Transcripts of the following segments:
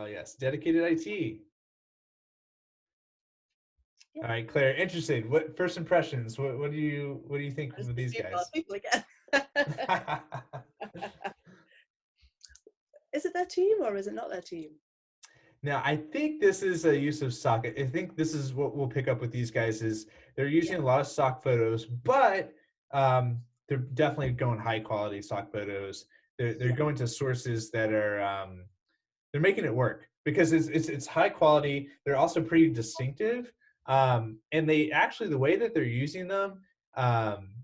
Oh yes, dedicated IT. Yeah. All right, Claire, interesting. What first impressions? What do you think Just of the these two guys? people again. Is it their team or is it not their team? Now, I think this is a use of stock. I think this is what we'll pick up with these guys is they're Yeah. using a lot of stock photos, but they're definitely going high quality stock photos. They're Yeah. going to sources that are they're making it work because it's high quality. They're also pretty distinctive, and they actually the way that they're using them, um,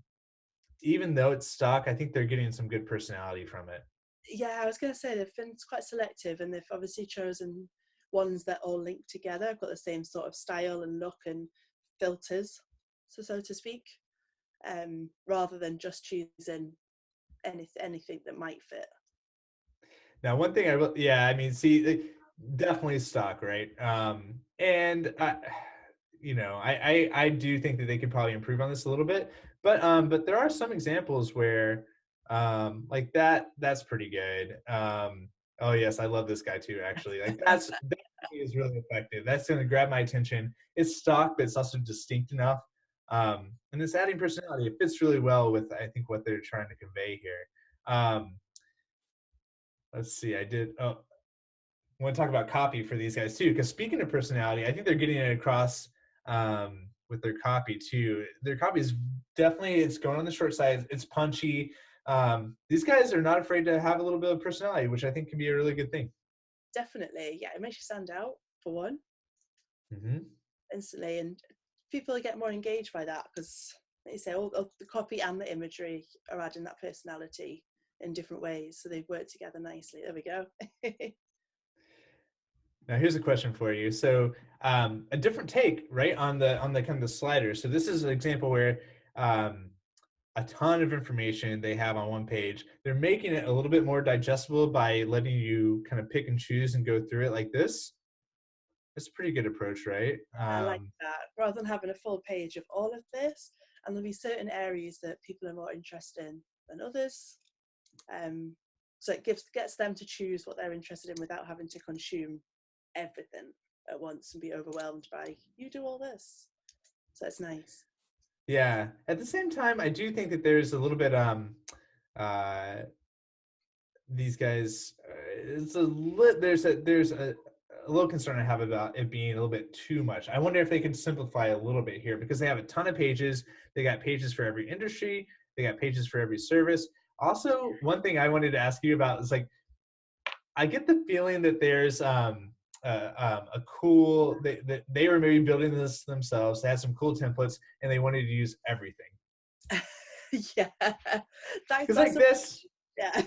even though it's stock, I think they're getting some good personality from it. Yeah, I was going to say they've been quite selective and they've obviously chosen ones that all link together, got the same sort of style and look and filters, so to speak, rather than just choosing anything that might fit. Now, one thing I will, yeah, I mean, see, definitely stock, right? And you know, I do think that they could probably improve on this a little bit, but there are some examples where, like that's pretty good. Oh yes, I love this guy too. Actually, like that is really effective. That's going to grab my attention. It's stock, but it's also distinct enough, and it's adding personality. It fits really well with I think what they're trying to convey here. Let's see. I want to talk about copy for these guys too, because speaking of personality, I think they're getting it across with their copy too. Their copy is definitely it's going on the short side. It's punchy. These guys are not afraid to have a little bit of personality, which I think can be a really good thing. Definitely, yeah, it makes you stand out for one Hmm. instantly, and people get more engaged by that because, like you say, all the copy and the imagery are adding that personality in different ways, so they work together nicely. There we go. Now here's a question for you. So a different take, right, on the kind of the slider. So this is an example where um, a ton of information they have on one page. They're making it a little bit more digestible by letting you kind of pick and choose and go through it like this. It's a pretty good approach, right? I like that. Rather than having a full page of all of this, and there'll be certain areas that people are more interested in than others. Um, so it gets them to choose what they're interested in without having to consume everything at once and be overwhelmed by you do all this. So it's nice. Yeah. At the same time, I do think that there's a little bit uh these guys it's there's a little concern I have about it being a little bit too much. I wonder if they could simplify a little bit here because they have a ton of pages. They got pages for every industry, they got pages for every service. Also, one thing I wanted to ask you about is like I get the feeling that there's a cool they were maybe building this themselves. They had some cool templates and they wanted to use everything. Yeah, Because that's like a this, yeah.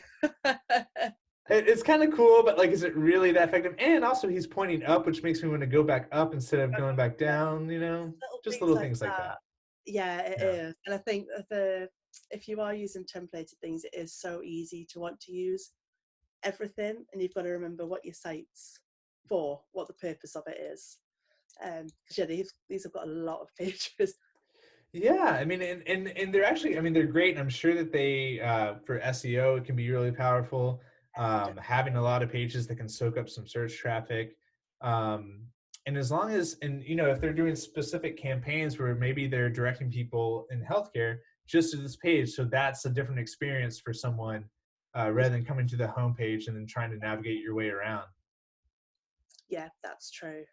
it's kind of cool, but like, is it really that effective? And also, he's pointing up, which makes me want to go back up instead of going back Yeah, down. You know, little just things little like things like that. that. Yeah, it Yeah. is, and I think that the if you are using templated things, it is so easy to want to use everything, and you've got to remember what your site's for, what the purpose of it is. Because yeah, these have got a lot of pages. Yeah, I mean, and they're actually, I mean, they're great. I'm sure that they, for SEO, it can be really powerful. Having a lot of pages that can soak up some search traffic. Um, and as long as, and you know, if they're doing specific campaigns where maybe they're directing people in healthcare just to this page, so that's a different experience for someone rather than coming to the homepage and then trying to navigate your way around. Yeah, that's true.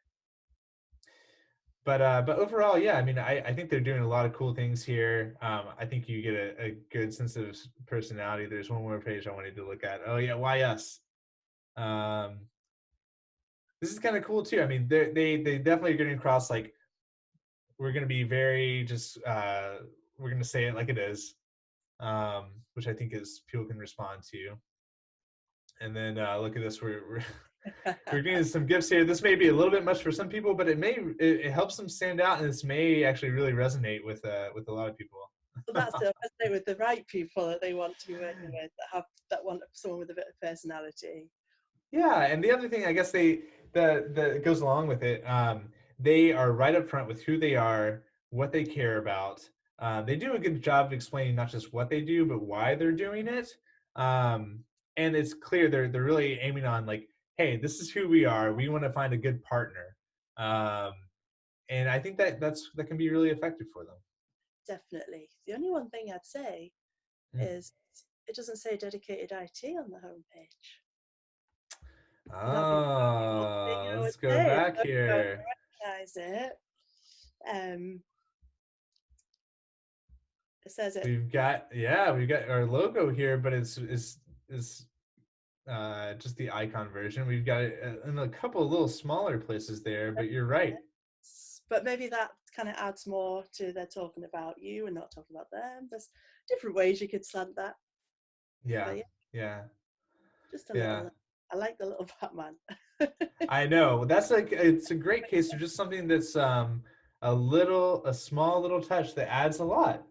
But overall, yeah, I mean, I think they're doing a lot of cool things here. I think you get a good sense of personality. There's one more page I wanted to look at. Oh yeah, why us? Um, this is kind of cool too. I mean, they definitely are getting across like we're gonna be very just we're gonna say it like it is, which I think is people can respond to. And then look at this, we're getting some gifts here. This may be a little bit much for some people, but it helps them stand out, and this may actually really resonate with a lot of people. So that's it. I say with the right people that they want to be working with, that want someone with a bit of personality. Yeah, and the other thing I guess that goes along with it, they are right up front with who they are, what they care about. They do a good job of explaining not just what they do, but why they're doing it. Um, and it's clear they're really aiming on like, hey, this is who we are. We want to find a good partner. Um, and I think that can be really effective for them. Definitely. The only one thing I'd say Mm. is it doesn't say dedicated IT on the homepage. And that'd be the one thing Oh, I would let's go say. back So if you here. recognize it, um, it says it. We've got our logo here, but it's just the icon version. We've got it in a couple of little smaller places there, but you're right. But maybe that kind of adds more to they're talking about you and not talking about them. There's different ways you could slant that. Yeah, But yeah, yeah, just a yeah. little. I like the little Batman. I know. That's like it's a great case of just something that's a small little touch that adds a lot.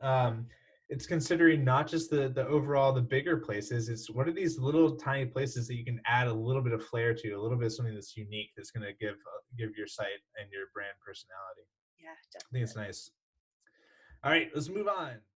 It's considering not just the overall the bigger places. It's what are these little tiny places that you can add a little bit of flair to, a little bit of something that's unique that's going to give your site and your brand personality. Yeah, I think it's definitely. nice. All right, let's move on.